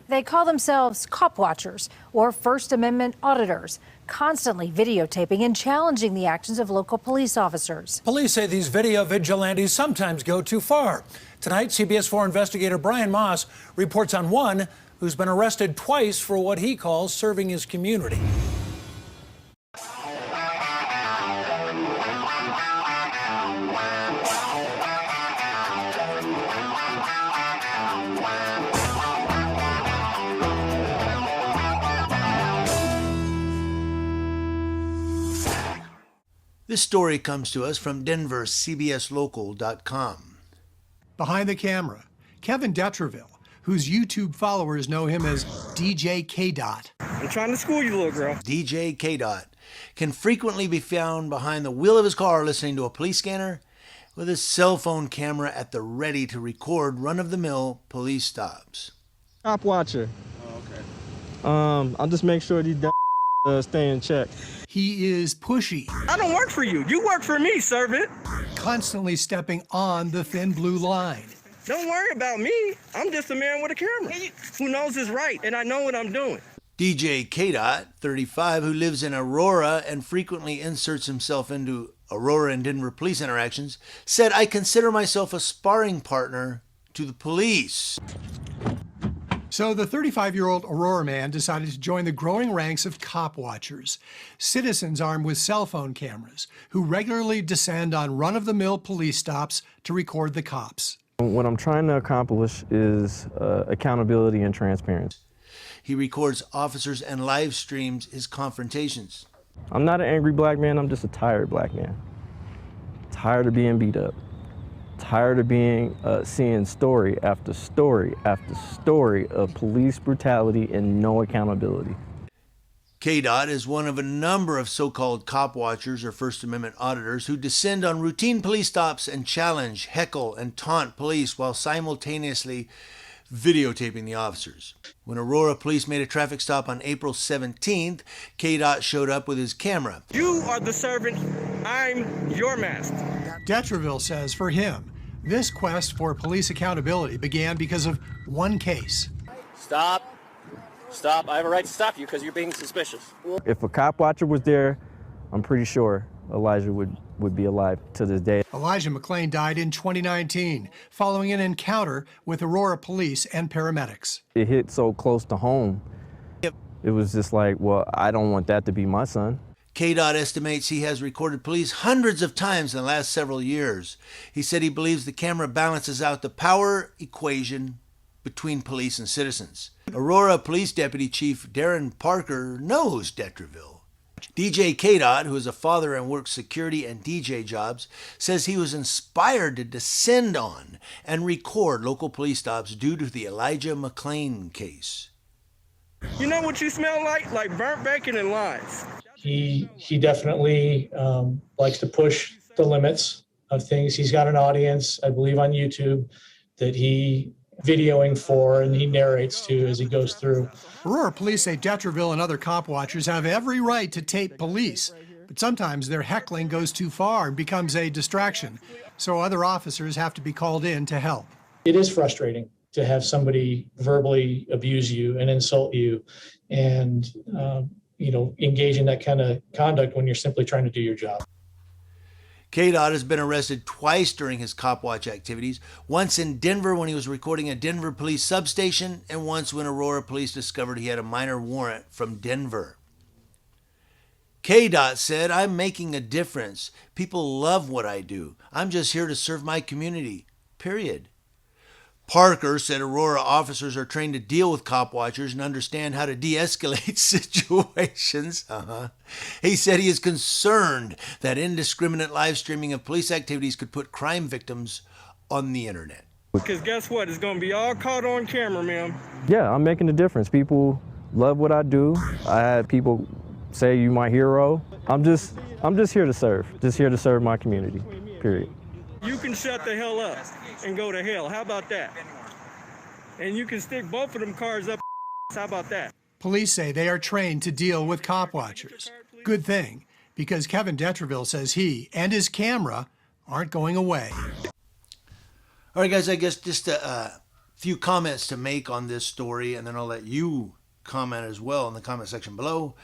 They call themselves Copwatchers or First Amendment auditors, constantly videotaping and challenging the actions of local police officers. Police say these video vigilantes sometimes go too far. Tonight, CBS 4 investigator Brian Moss reports on one who's been arrested twice for what he calls serving his community. This story comes to us from Denver, CBSLocal.com. Behind the camera, Kevin Detreville, whose YouTube followers know him as DJ K-Dot. I'm trying to school you, little girl. DJ K-Dot can frequently be found behind the wheel of his car listening to a police scanner with his cell phone camera at the ready to record run-of-the-mill police stops. Copwatcher. Oh, okay. I'll just make sure these stay in check. He is pushy. I don't work for you. You work for me, servant. Constantly stepping on the thin blue line. Don't worry about me. I'm just a man with a camera who knows his right, and I know what I'm doing. DJ K-Dot, 35, who lives in Aurora and frequently inserts himself into Aurora and Denver police interactions, said, "I consider myself a sparring partner to the police." So the 35-year-old Aurora man decided to join the growing ranks of cop watchers, citizens armed with cell phone cameras who regularly descend on run-of-the-mill police stops to record the cops. What I'm trying to accomplish is accountability and transparency. He records officers and live streams his confrontations. I'm not an angry black man, I'm just a tired black man. Tired of being beat up. Tired of seeing story after story after story of police brutality and no accountability. K-Dot is one of a number of so-called cop watchers or First Amendment auditors who descend on routine police stops and challenge, heckle, and taunt police while simultaneously videotaping the officers. When Aurora police made a traffic stop on April 17th, K-Dot showed up with his camera. You are the servant. I'm your master. Detreville says for him, this quest for police accountability began because of one case. Stop. Stop. I have a right to stop you because you're being suspicious. If a cop watcher was there, I'm pretty sure Elijah would be alive to this day. Elijah McClain died in 2019 following an encounter with Aurora police and paramedics. It hit so close to home. It was just like, well, I don't want that to be my son. K-Dot estimates he has recorded police hundreds of times in the last several years. He said he believes the camera balances out the power equation between police and citizens. Aurora Police Deputy Chief Darren Parker knows Detreville. DJ K-Dot, who is a father and works security and DJ jobs, says he was inspired to descend on and record local police stops due to the Elijah McClain case. You know what you smell like? Like burnt bacon and lies. He definitely likes to push the limits of things. He's got an audience, I believe, on YouTube that he videoing for and he narrates to as he goes through. Aurora police say Detreville and other cop watchers have every right to tape police, but sometimes their heckling goes too far and becomes a distraction, so other officers have to be called in to help. It is frustrating to have somebody verbally abuse you and insult you and engage in that kind of conduct when you're simply trying to do your job. K-Dot has been arrested twice during his cop watch activities, once in Denver when he was recording a Denver police substation, and once when Aurora police discovered he had a minor warrant from Denver. K-Dot said, "I'm making a difference. People love what I do. I'm just here to serve my community, period." Parker said Aurora officers are trained to deal with cop watchers and understand how to de-escalate situations. He said he is concerned that indiscriminate live streaming of police activities could put crime victims on the internet. Because guess what? It's going to be all caught on camera, ma'am. Yeah, I'm making a difference. People love what I do. I had people say you my hero. I'm just here to serve. Just here to serve my community, period. You can shut the hell up and go to hell. How about that? And you can stick both of them cars up. How about that? Police say they are trained to deal with cop watchers. Good thing, because Kevin Detreville says he and his camera aren't going away. All right, guys, I guess just to few comments to make on this story, and then I'll let you comment as well in the comment section below.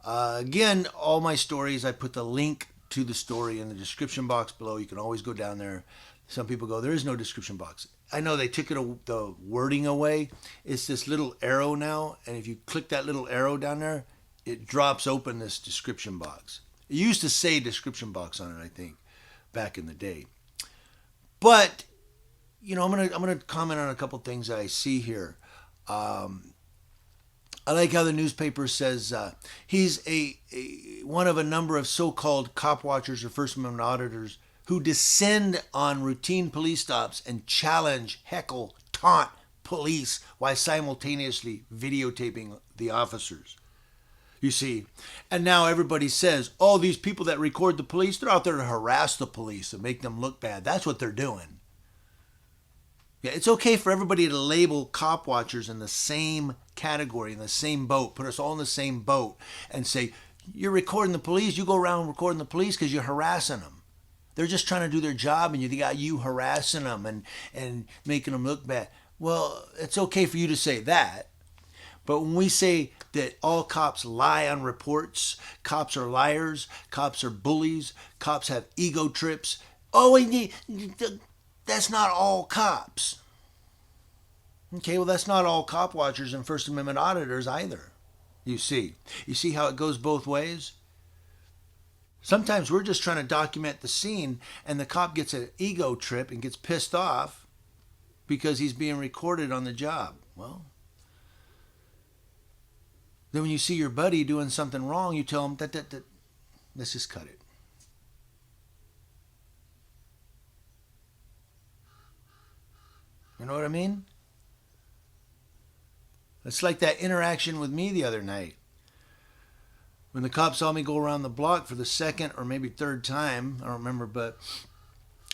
Again, all my stories, I put the link to the story in the description box below. You can always go down there. Some people go, there is no description box. I know they took the wording away. It's this little arrow now, and if you click that little arrow down there, it drops open this description box. It used to say description box on it, I think, back in the day. But, you know, I'm gonna comment on a couple things that I see here. I like how the newspaper says he's one of a number of so-called cop watchers or First Amendment auditors who descend on routine police stops and challenge, heckle, taunt police while simultaneously videotaping the officers. You see, and now everybody says, oh, these people that record the police, they're out there to harass the police and make them look bad. That's what they're doing. Yeah, it's okay for everybody to label cop watchers in the same category, in the same boat, put us all in the same boat and say, you're recording the police, you go around recording the police because you're harassing them. They're just trying to do their job and you got you harassing them and making them look bad. Well, it's okay for you to say that. But when we say that all cops lie on reports, cops are liars, cops are bullies, cops have ego trips, that's not all cops. Okay, well, that's not all cop watchers and First Amendment auditors either. You see how it goes both ways? Sometimes we're just trying to document the scene and the cop gets an ego trip and gets pissed off because he's being recorded on the job. Well, then when you see your buddy doing something wrong, you tell him that let's just cut it. You know what I mean? It's like that interaction with me the other night. When the cop saw me go around the block for the second or maybe third time, I don't remember,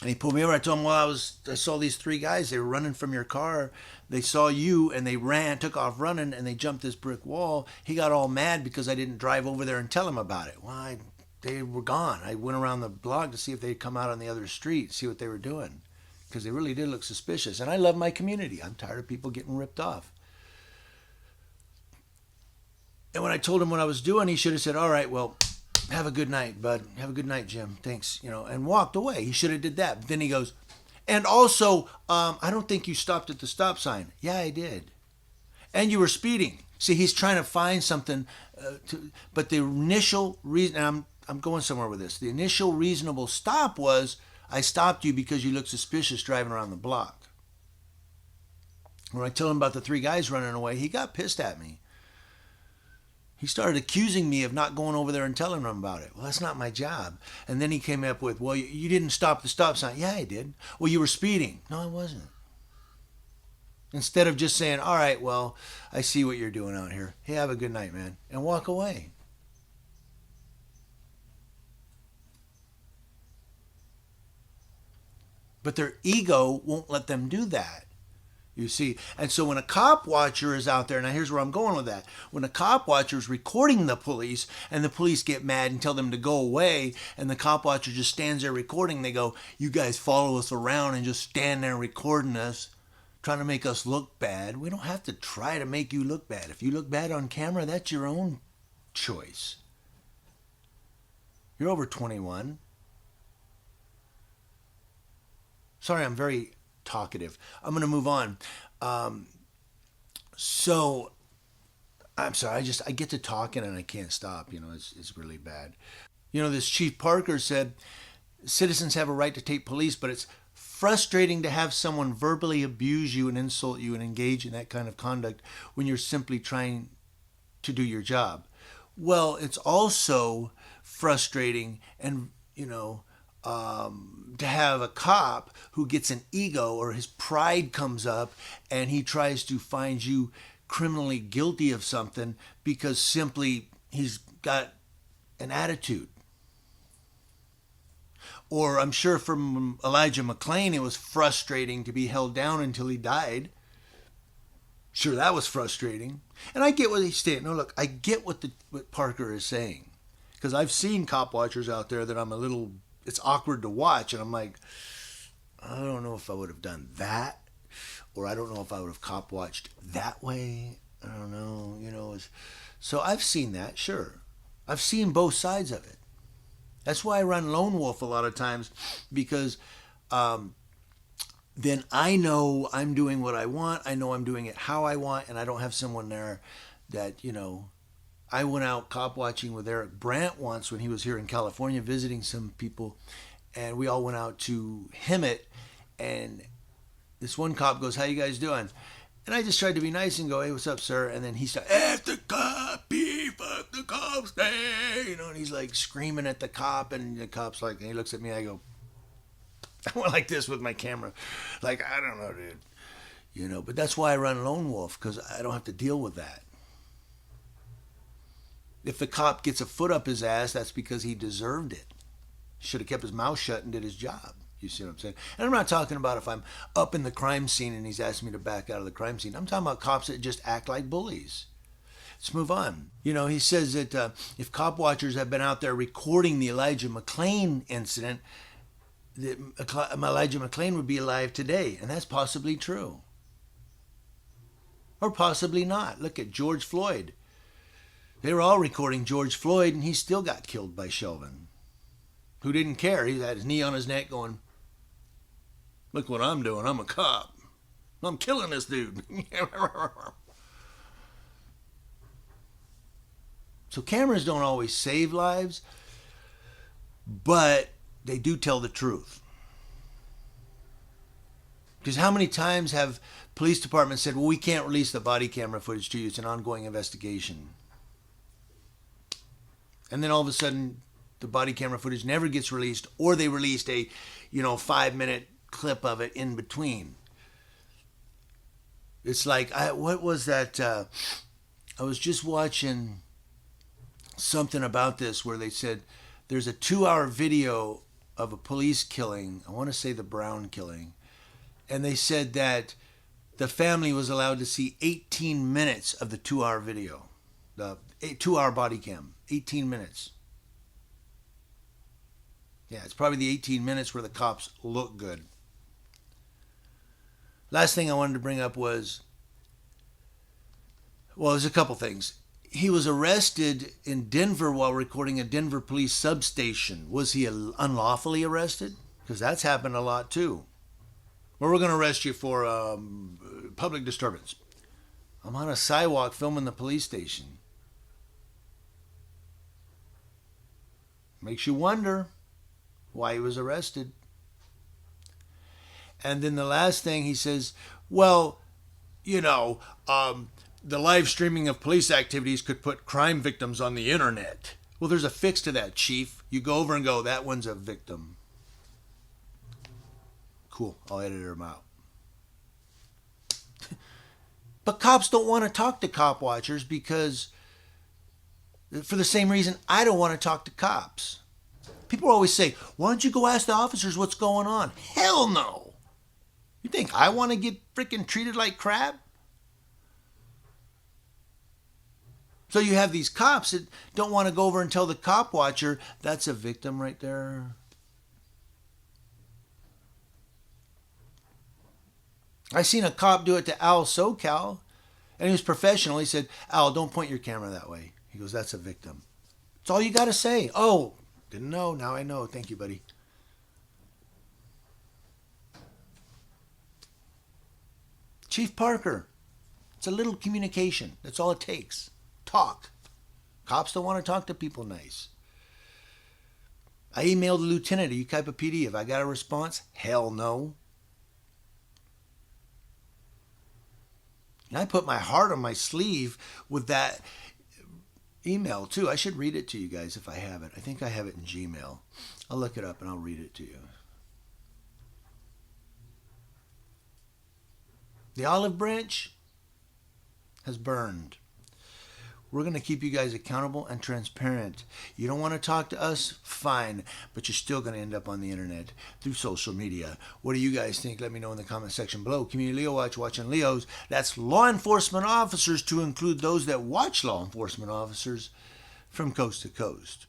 and he pulled me over. I told him, well, I saw these three guys. They were running from your car. They saw you and they took off running, and they jumped this brick wall. He got all mad because I didn't drive over there and tell him about it. Well, they were gone. I went around the block to see if they'd come out on the other street, see what they were doing, because they really did look suspicious. And I love my community. I'm tired of people getting ripped off. And when I told him what I was doing, he should have said, all right, well, have a good night, bud. Have a good night, Jim. Thanks, and walked away. He should have did that. But then he goes, and also, I don't think you stopped at the stop sign. Yeah, I did. And you were speeding. See, he's trying to find something, but the initial reason, and I'm going somewhere with this, the initial reasonable stop was, I stopped you because you looked suspicious driving around the block. When I told him about the three guys running away, he got pissed at me. He started accusing me of not going over there and telling them about it. Well, that's not my job. And then he came up with, well, you didn't stop the stop sign. Yeah, I did. Well, you were speeding. No, I wasn't. Instead of just saying, all right, well, I see what you're doing out here. Hey, have a good night, man. And walk away. But their ego won't let them do that. You see, and so when a cop watcher is out there, now here's where I'm going with that. When a cop watcher is recording the police and the police get mad and tell them to go away, and the cop watcher just stands there recording, they go, you guys follow us around and just stand there recording us, trying to make us look bad. We don't have to try to make you look bad. If you look bad on camera, that's your own choice. You're over 21. Sorry, I'm very talkative. I'm going to move on. So I'm sorry, I get to talking and I can't stop. It's really bad. This Chief Parker said, citizens have a right to tape police, but it's frustrating to have someone verbally abuse you and insult you and engage in that kind of conduct when you're simply trying to do your job. Well, it's also frustrating and, to have a cop who gets an ego or his pride comes up and he tries to find you criminally guilty of something because simply he's got an attitude. Or I'm sure from Elijah McClain, it was frustrating to be held down until he died. Sure, that was frustrating. And I get what he's saying. No, look, I get what Parker is saying. Because I've seen cop watchers out there that it's awkward to watch. And I'm like, I don't know if I would have done that. or I don't know if I would have cop watched that way. I don't know, so I've seen that, sure. I've seen both sides of it. That's why I run lone wolf a lot of times, because then I know I'm doing what I want. I know I'm doing it how I want, and I don't have someone there that, I went out cop watching with Eric Brandt once when he was here in California visiting some people, and we all went out to Hemet, and this one cop goes, "How you guys doing?" And I just tried to be nice and go, "Hey, what's up, sir?" And then he started, "F the cop, fuck the cops, hey!" And he's like screaming at the cop, and the cop's like, and he looks at me, I go, I went like this with my camera, like, I don't know, dude, but that's why I run lone wolf, because I don't have to deal with that. If the cop gets a foot up his ass, that's because he deserved it. Should have kept his mouth shut and did his job. You see what I'm saying? And I'm not talking about if I'm up in the crime scene and he's asking me to back out of the crime scene. I'm talking about cops that just act like bullies. Let's move on. He says that if cop watchers have been out there recording the Elijah McClain incident, that Elijah McClain would be alive today. And that's possibly true. Or possibly not. Look at George Floyd. They were all recording George Floyd, and he still got killed by Chauvin, who didn't care. He had his knee on his neck going, "Look what I'm doing. I'm a cop. I'm killing this dude." So cameras don't always save lives, but they do tell the truth. Because how many times have police departments said, "Well, we can't release the body camera footage to you. It's an ongoing investigation." And then all of a sudden, the body camera footage never gets released, or they released a, 5-minute clip of it in between. It's like, what was that? I was just watching something about this where they said there's a 2-hour video of a police killing. I want to say the Brown killing. And they said that the family was allowed to see 18 minutes of the 2-hour video, the 2-hour body cam. 18 minutes. Yeah, it's probably the 18 minutes where the cops look good. Last thing I wanted to bring up was, there's a couple things. He was arrested in Denver while recording a Denver police substation. Was he unlawfully arrested? Because that's happened a lot too. Well, we're going to arrest you for public disturbance. I'm on a sidewalk filming the police station. Makes you wonder why he was arrested. And then the last thing he says, the live streaming of police activities could put crime victims on the internet. Well, there's a fix to that, Chief. You go over and go, that one's a victim. Cool, I'll edit him out. But cops don't want to talk to cop watchers because, for the same reason, I don't want to talk to cops. People always say, "Why don't you go ask the officers what's going on?" Hell no. You think I want to get freaking treated like crap? So you have these cops that don't want to go over and tell the cop watcher, that's a victim right there. I seen a cop do it to Al SoCal, and he was professional. He said, "Al, don't point your camera that way." He goes, "That's a victim." That's all you got to say. "Oh, didn't know. Now I know. Thank you, buddy." Chief Parker, it's a little communication. That's all it takes. Talk. Cops don't want to talk to people nice. I emailed the lieutenant, "Are you type of PD? Have I got a response?" Hell no. And I put my heart on my sleeve with that email too. I should read it to you guys if I have it. I think I have it in Gmail. I'll look it up and I'll read it to you. The olive branch has burned. We're going to keep you guys accountable and transparent. You don't want to talk to us? Fine. But you're still going to end up on the internet through social media. What do you guys think? Let me know in the comment section below. Community Leo Watch, watching Leos. That's law enforcement officers, to include those that watch law enforcement officers from coast to coast.